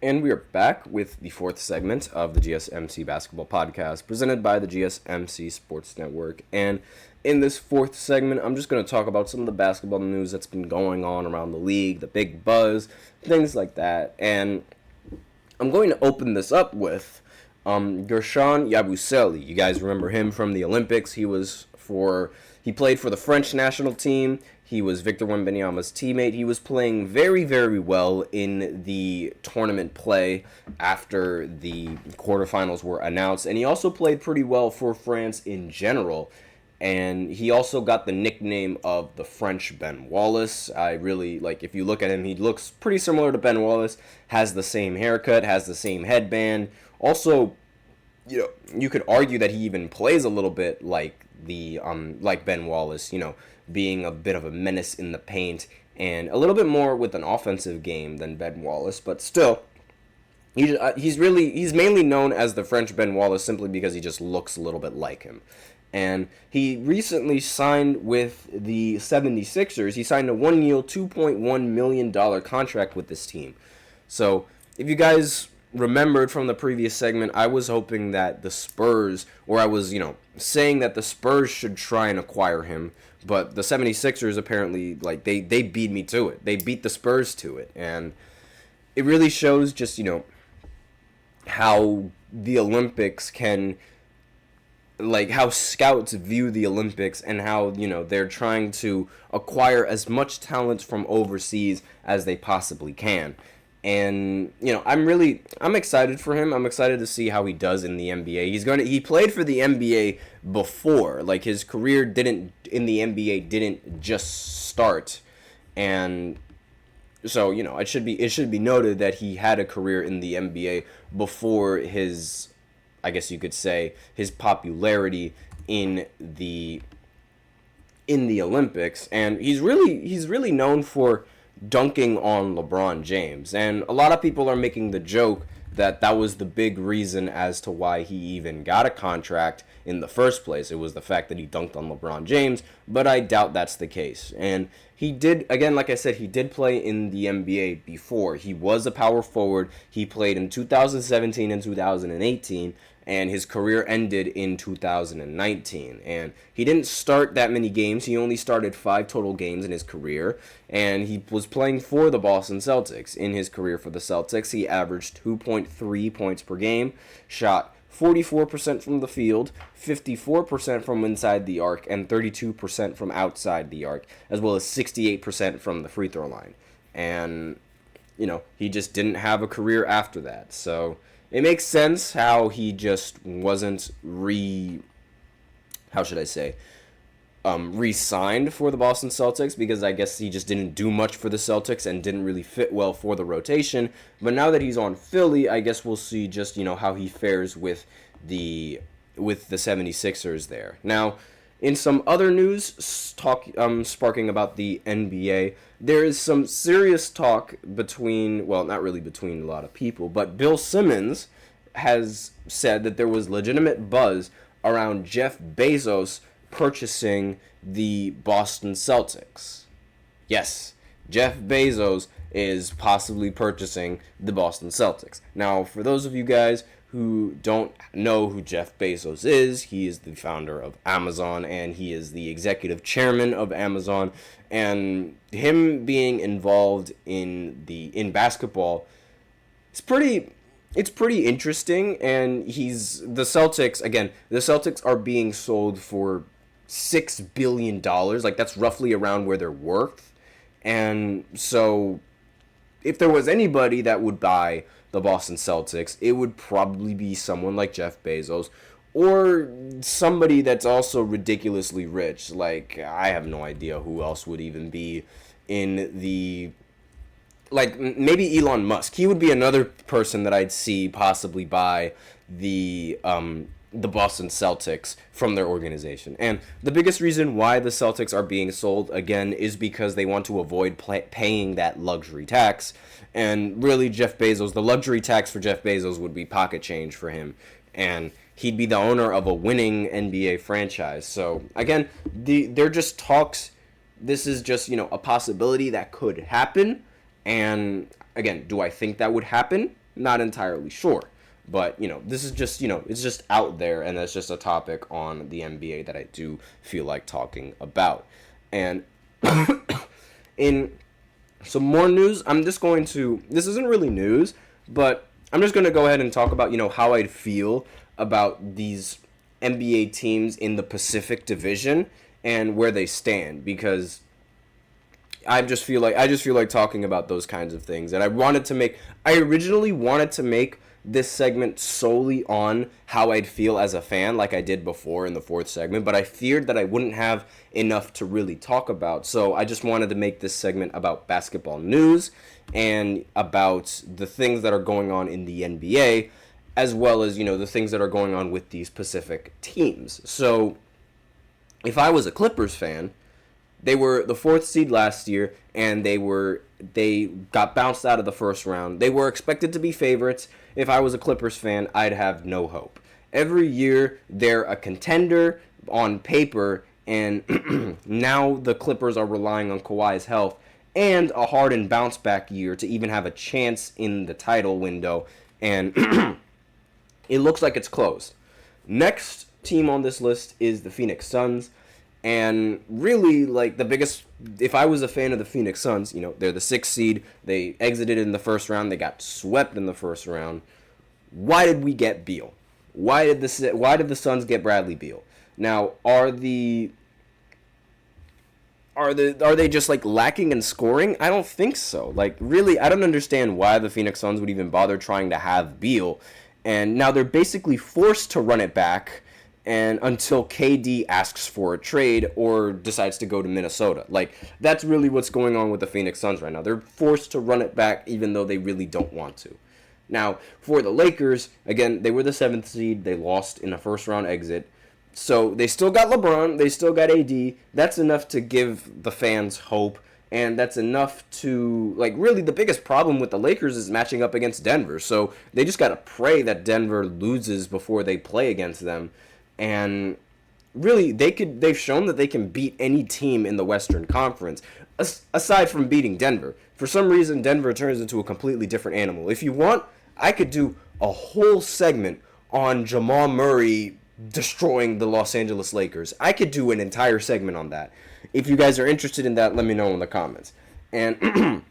And we are back with the fourth segment of the GSMC Basketball Podcast, presented by the GSMC Sports Network. And in this fourth segment, I'm just going to talk about some of the basketball news that's been going on around the league, the big buzz, things like that. And I'm going to open this up with Guerschon Yabusele. You guys remember him from the Olympics. He played for the French national team. He was Victor Wembanyama's teammate. He was playing very, very well in the tournament play after the quarterfinals were announced. And he also played pretty well for France in general. And he also got the nickname of the French Ben Wallace. I really, if you look at him, he looks pretty similar to Ben Wallace. Has the same haircut, has the same headband. Also, you could argue that he even plays a little bit like Ben Wallace, being a bit of a menace in the paint and a little bit more with an offensive game than Ben Wallace, but still, he's mainly known as the French Ben Wallace simply because he just looks a little bit like him. And he recently signed with the 76ers. He signed a 1-year, $2.1 million contract with this team. So, if you guys remembered from the previous segment, I was hoping that the Spurs, or I was, saying that the Spurs should try and acquire him, but the 76ers apparently, they beat me to it. They beat the Spurs to it, and it really shows just, how the Olympics can, how scouts view the Olympics and how, they're trying to acquire as much talent from overseas as they possibly can. And, I'm excited for him. I'm excited to see how he does in the NBA. He played for the NBA before. His career in the NBA didn't just start. And so, it should be noted that he had a career in the NBA before his, I guess you could say, his popularity in the Olympics. And he's really known for dunking on LeBron James, and a lot of people are making the joke that was the big reason as to why he even got a contract in the first place. It was the fact that he dunked on LeBron James, but I doubt that's the case. And he did, again, like I said, he did play in the NBA before. He was a power forward. He played in 2017 and 2018, and his career ended in 2019. And he didn't start that many games. He only started 5 total games in his career, and he was playing for the Boston Celtics. In his career for the Celtics, he averaged 2.3 points per game, shot 44% from the field, 54% from inside the arc, and 32% from outside the arc, as well as 68% from the free throw line. And, he just didn't have a career after that. So it makes sense how he just wasn't re-signed for the Boston Celtics, because I guess he just didn't do much for the Celtics and didn't really fit well for the rotation. But now that he's on Philly, I guess we'll see just, how he fares with the 76ers there. Now, in some other news, sparking about the NBA, there is some serious talk not really between a lot of people, but Bill Simmons has said that there was legitimate buzz around Jeff Bezos purchasing the Boston Celtics. Yes, Jeff Bezos is possibly purchasing the Boston Celtics. Now, for those of you guys who don't know who Jeff Bezos is, he is the founder of Amazon, and he is the executive chairman of Amazon. And him being involved in basketball, it's pretty interesting. And the Celtics are being sold for $6 billion. That's roughly around where they're worth. And so if there was anybody that would buy the Boston Celtics, it would probably be someone like Jeff Bezos, or somebody that's also ridiculously rich. I have no idea who else would even be in the, maybe Elon Musk. He would be another person that I'd see possibly buy the Boston Celtics from their organization. And the biggest reason why the Celtics are being sold, again, is because they want to avoid paying that luxury tax. And really, the luxury tax for Jeff Bezos would be pocket change for him. And he'd be the owner of a winning NBA franchise. So, again, they're just talks. This is just, a possibility that could happen. And, again, do I think that would happen? Not entirely sure. But, this is just, it's just out there, and that's just a topic on the NBA that I do feel like talking about. And in some more news, this isn't really news, but I'm just going to go ahead and talk about, how I'd feel about these NBA teams in the Pacific Division and where they stand, because I just feel like talking about those kinds of things. And I originally wanted to make this segment solely on how I'd feel as a fan, like I did before in the fourth segment, but I feared that I wouldn't have enough to really talk about. So I just wanted to make this segment about basketball news and about the things that are going on in the NBA, as well as, the things that are going on with these Pacific teams. So if I was a Clippers fan, they were the 4th seed last year, and they got bounced out of the first round. They were expected to be favorites. If I was a Clippers fan, I'd have no hope. Every year, they're a contender on paper, and now the Clippers are relying on Kawhi's health and a Harden bounce-back year to even have a chance in the title window, and it looks like it's close. Next team on this list is the Phoenix Suns. And really, like, the biggest, if I was a fan of the Phoenix Suns, they're the 6th seed. They exited in the first round. They got swept in the first round. Why did we get Beal? Why did the Suns get Bradley Beal? Now, are they just, like, lacking in scoring? I don't think so. Like, really, I don't understand why the Phoenix Suns would even bother trying to have Beal. And now they're basically forced to run it back, and until KD asks for a trade or decides to go to Minnesota. Like, that's really what's going on with the Phoenix Suns right now. They're forced to run it back even though they really don't want to. Now, for the Lakers, again, they were the 7th seed. They lost in a first-round exit. So they still got LeBron. They still got AD. That's enough to give the fans hope. And that's enough to, like, really the biggest problem with the Lakers is matching up against Denver. So they just got to pray that Denver loses before they play against them. And really, they've shown that they can beat any team in the Western Conference, aside from beating Denver. For some reason, Denver turns into a completely different animal. If you want, I could do a whole segment on Jamal Murray destroying the Los Angeles Lakers. I could do an entire segment on that. If you guys are interested in that, let me know in the comments. And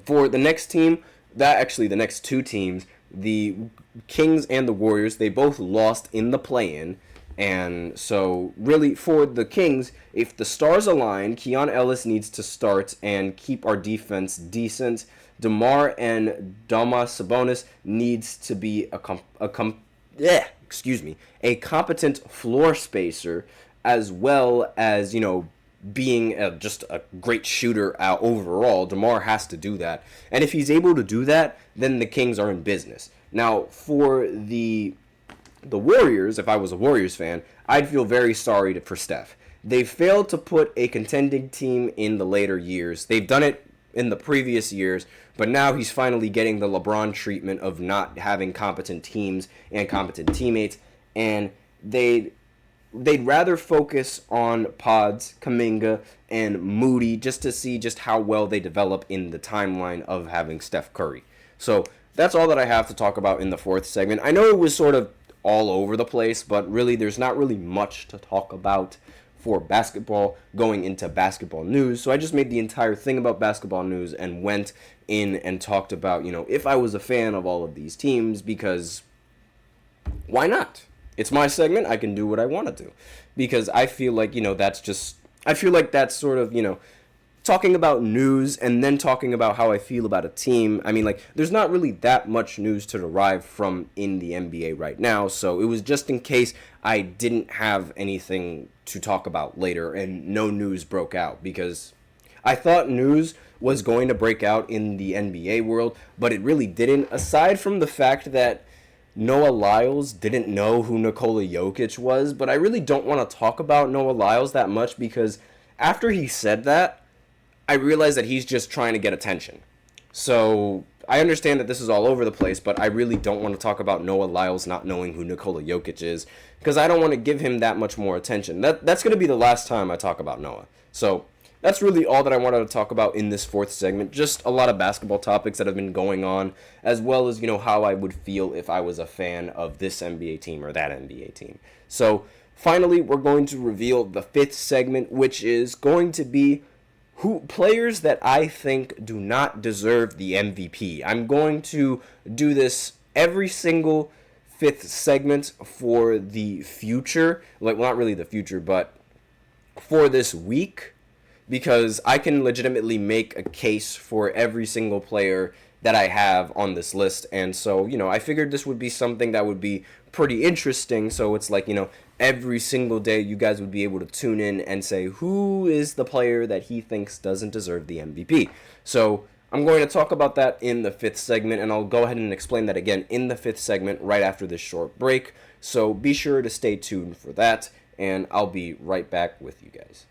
for the next team, the next two teams, the Kings and the Warriors, they both lost in the play-in. And so, really, for the Kings, if the stars align, Keon Ellis needs to start and keep our defense decent. DeMar and Domas Sabonis needs to be a competent floor spacer, as well as, being just a great shooter overall. DeMar has to do that. And if he's able to do that, then the Kings are in business. Now, for the Warriors, if I was a Warriors fan, I'd feel very sorry for Steph. They failed to put a contending team in the later years. They've done it in the previous years, but now he's finally getting the LeBron treatment of not having competent teams and competent teammates, and they'd rather focus on Pods, Kuminga, and Moody just to see just how well they develop in the timeline of having Steph Curry. So that's all that I have to talk about in the fourth segment. I know it was sort of all over the place, but really there's not really much to talk about for basketball going into basketball news. So I just made the entire thing about basketball news and went in and talked about, if I was a fan of all of these teams, because why not? It's my segment. I can do what I want to do, because I feel like, that's sort of, talking about news and then talking about how I feel about a team. I mean, there's not really that much news to derive from in the NBA right now. So it was just in case I didn't have anything to talk about later and no news broke out, because I thought news was going to break out in the NBA world, but it really didn't, aside from the fact that Noah Lyles didn't know who Nikola Jokic was. But I really don't want to talk about Noah Lyles that much, because after he said that, I realized that he's just trying to get attention. So I understand that this is all over the place, but I really don't want to talk about Noah Lyles not knowing who Nikola Jokic is, because I don't want to give him that much more attention. That's going to be the last time I talk about Noah. So that's really all that I wanted to talk about in this fourth segment. Just a lot of basketball topics that have been going on, as well as, how I would feel if I was a fan of this NBA team or that NBA team. So, finally, we're going to reveal the fifth segment, which is going to be players that I think do not deserve the MVP. I'm going to do this every single fifth segment for the future. Well, not really the future, but for this week, because I can legitimately make a case for every single player that I have on this list. And so, I figured this would be something that would be pretty interesting. So it's like, every single day you guys would be able to tune in and say, who is the player that he thinks doesn't deserve the MVP? So I'm going to talk about that in the fifth segment, and I'll go ahead and explain that again in the fifth segment right after this short break. So be sure to stay tuned for that, and I'll be right back with you guys.